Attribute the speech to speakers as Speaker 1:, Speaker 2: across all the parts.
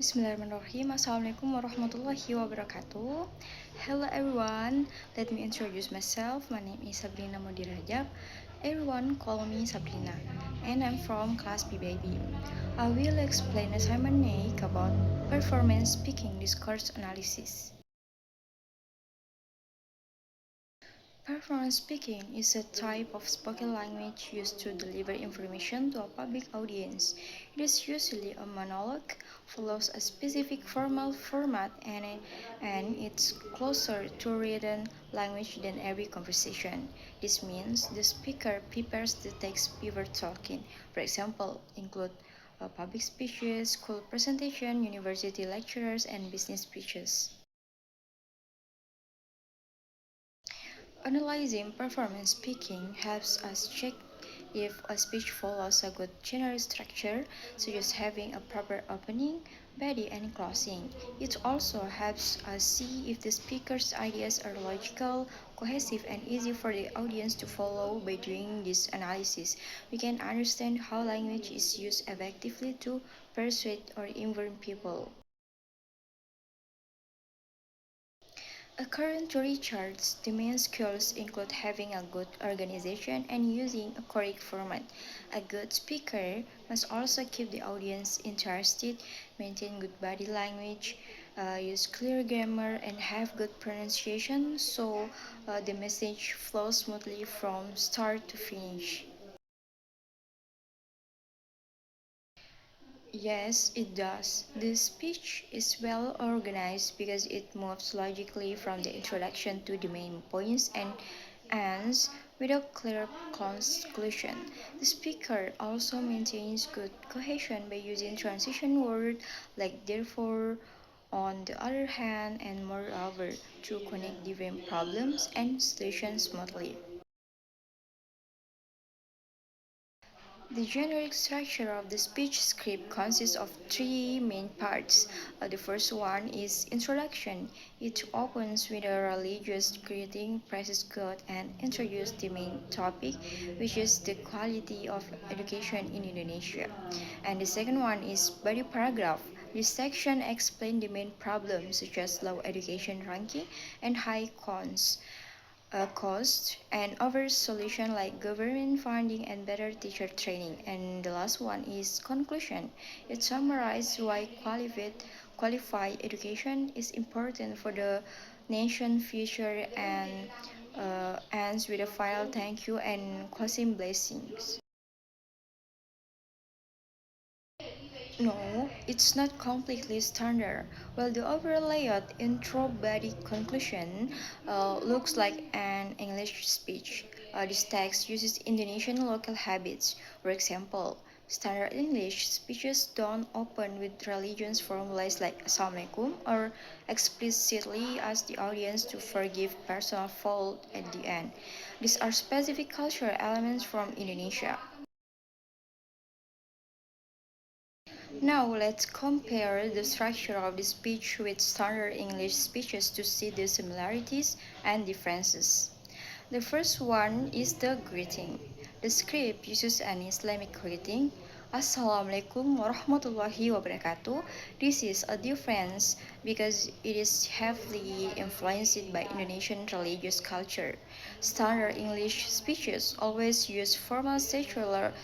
Speaker 1: Bismillahirrahmanirrahim. Assalamualaikum warahmatullahi wabarakatuh. Hello everyone. Let me introduce myself. My name is Sabrina Modirajab. Everyone call me Sabrina, and I'm from class B baby. I will explain assignment make about performance speaking discourse analysis. Performance speaking is a type of spoken language used to deliver information to a public audience. It is usually a monologue, follows a specific formal format, and it's closer to written language than every conversation. This means the speaker prepares the text before talking. For example, include public speeches, school presentation, university lectures, and business speeches. Analyzing performance speaking helps us check if a speech follows a good general structure, such as having a proper opening, body, and closing. It also helps us see if the speaker's ideas are logical, cohesive, and easy for the audience to follow. By doing this analysis, we can understand how language is used effectively to persuade or inform people. According to Richards, the main skills include having a good organization and using a correct format. A good speaker must also keep the audience interested, maintain good body language, use clear grammar, and have good pronunciation so the message flows smoothly from start to finish. Yes, it does. The speech is well organized because it moves logically from the introduction to the main points and ends without clear conclusion. The speaker also maintains good cohesion by using transition words like therefore, on the other hand, and moreover to connect different problems and situations smoothly. The generic structure of the speech script consists of three main parts. The first one is introduction. It opens with a religious greeting, praises God, and introduces the main topic, which is the quality of education in Indonesia. And the second one is body paragraph. This section explains the main problems such as low education ranking and high cons cost and offers solution like government funding and better teacher training. And the last one is conclusion. It summarizes why qualified education is important for the nation future and ends with a final thank you and closing blessings. No, it's not completely standard. Well, the overall layout intro body conclusion looks like an English speech. This text uses Indonesian local habits. For example, standard English speeches don't open with religious formulas like Assalamualaikum or explicitly ask the audience to forgive personal fault at the end. These are specific cultural elements from Indonesia. Now let's compare the structure of the speech with standard English speeches to see the similarities and differences. The first one is the greeting. The script uses an Islamic greeting. Assalamualaikum warahmatullahi wabarakatuh. This is a difference because it is heavily influenced by Indonesian religious culture. Standard English speeches always use formal secular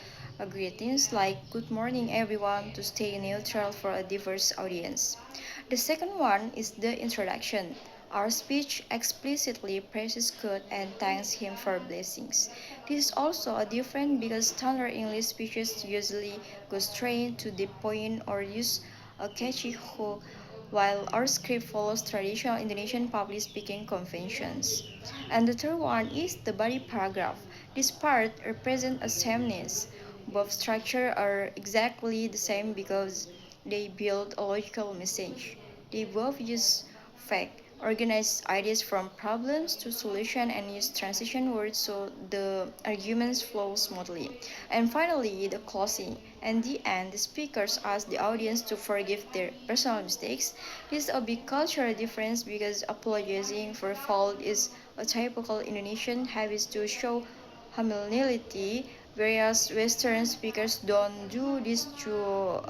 Speaker 1: greetings like good morning everyone to stay neutral for a diverse audience. The second one is the introduction. Our speech explicitly praises God and thanks Him for blessings. This is also a different because standard English speeches usually go straight to the point or use a catchy hook, while our script follows traditional Indonesian public speaking conventions. And the third one is the body paragraph. This part represents a sameness. Both structures are exactly the same because they build a logical message. They both use fact, organize ideas from problems to solution and use transition words so the arguments flow smoothly. And finally, the closing. At the end, the speakers ask the audience to forgive their personal mistakes. This is a big cultural difference because apologizing for fault is a typical Indonesian habit to show humility, whereas Western speakers don't do this to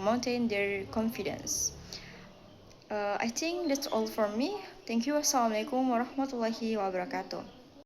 Speaker 1: maintain their confidence. I think that's all for me. Thank you. Assalamualaikum warahmatullahi wabarakatuh.